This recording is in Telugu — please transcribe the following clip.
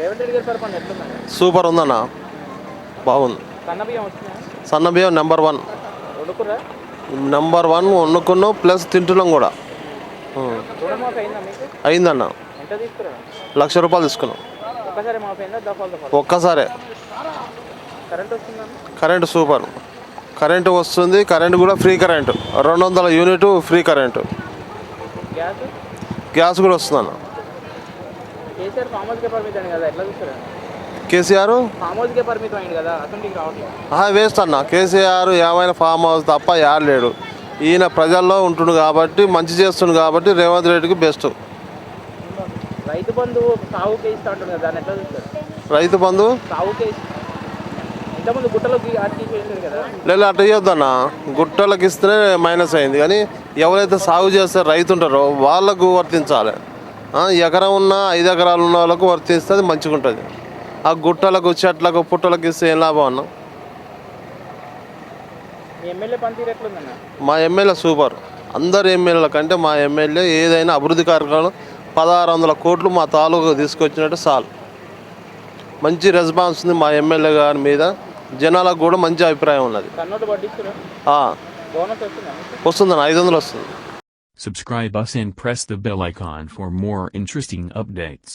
రేవంత్ రెడ్డి గారి పరిపాలన ఎట్లుందండి? సూపర్ ఉందన్న, బాగుంది. సన్న బియ్యం వస్తున్నాయా? సన్న బియ్యం నెంబర్ 1. వండుకుర్రా? నెంబర్ 1 వండుకున్నాం, ప్లస్ తింటున్నాం కూడా. రుణమాఫీ అయిందా మీకు? అయిందన్న. ఎంత తీసుకురా? ₹1,00,000 తీసుకున్నాం. ఒక్కసారి మాఫీ అయిందా? దఫాలు ఒక్కసారే. కరెంట్ వస్తుందా? కరెంటు సూపర్, కరెంటు వస్తుంది. కరెంటు కూడా free current, 200 unit free current. Gas? Gas కూడా వస్తుందన్న. కేసీఆర్ ఫామ్ హౌస్కే పరిమితం కదా, ఎట్లా చూస్తారా? కేసీఆర్ ఫామ్ హౌస్కే పరిమితం అయింది కదా, అసెంబ్లీకి రావట్లేదు. వేస్ట్ అన్న. కేసీఆర్ ఏమైనా ఫామ్ హౌస్ తప్ప లేడు. ఈయన ప్రజల్లో ఉంటుండు కాబట్టి, మంచి చేస్తుండు కాబట్టి రేవంత్ రెడ్డికి బెస్ట్. రైతు బంధు సాగుకే ఇస్తా ఉంటుంది కదా, దాన్ని ఎట్లా చూస్తారు? రైతు బంధు సాగుకే ఇంతకుముందు గుట్టలోకి అట్టి చేశారు కదా. లేదు, అట్లా ఇవ్వద్దన్న. గుట్టలకు ఇస్తేనే మైనస్ అయింది, కానీ ఎవరైతే సాగు చేస్తే రైతు ఉంటారో వాళ్ళకు వర్తించాలి. ఎకరం ఉన్న 5 ఎకరాలు ఉన్న వాళ్ళకు వర్తిస్తే అది మంచిగా ఉంటుంది. ఆ గుట్టలకు చెట్లకు పుట్టలకు ఇస్తే ఏం లాభం అన్న? మీ ఎమ్మెల్యే పనితీరు ఎట్లుందన్న? మా ఎమ్మెల్యే సూపర్. అందరు ఎమ్మెల్యేల కంటే మా ఎమ్మెల్యే ఏదైనా అభివృద్ధి కార్యక్రమాలు 1600 కోట్లు మా తాలూకు తీసుకొచ్చినట్టు చాలు. మంచి రెస్పాన్స్ ఉంది మా ఎమ్మెల్యే గారి మీద. జనాలకు కూడా మంచి అభిప్రాయం ఉన్నది. వస్తుందన్న, 500 వస్తుంది. Subscribe us and press the bell icon for more interesting updates.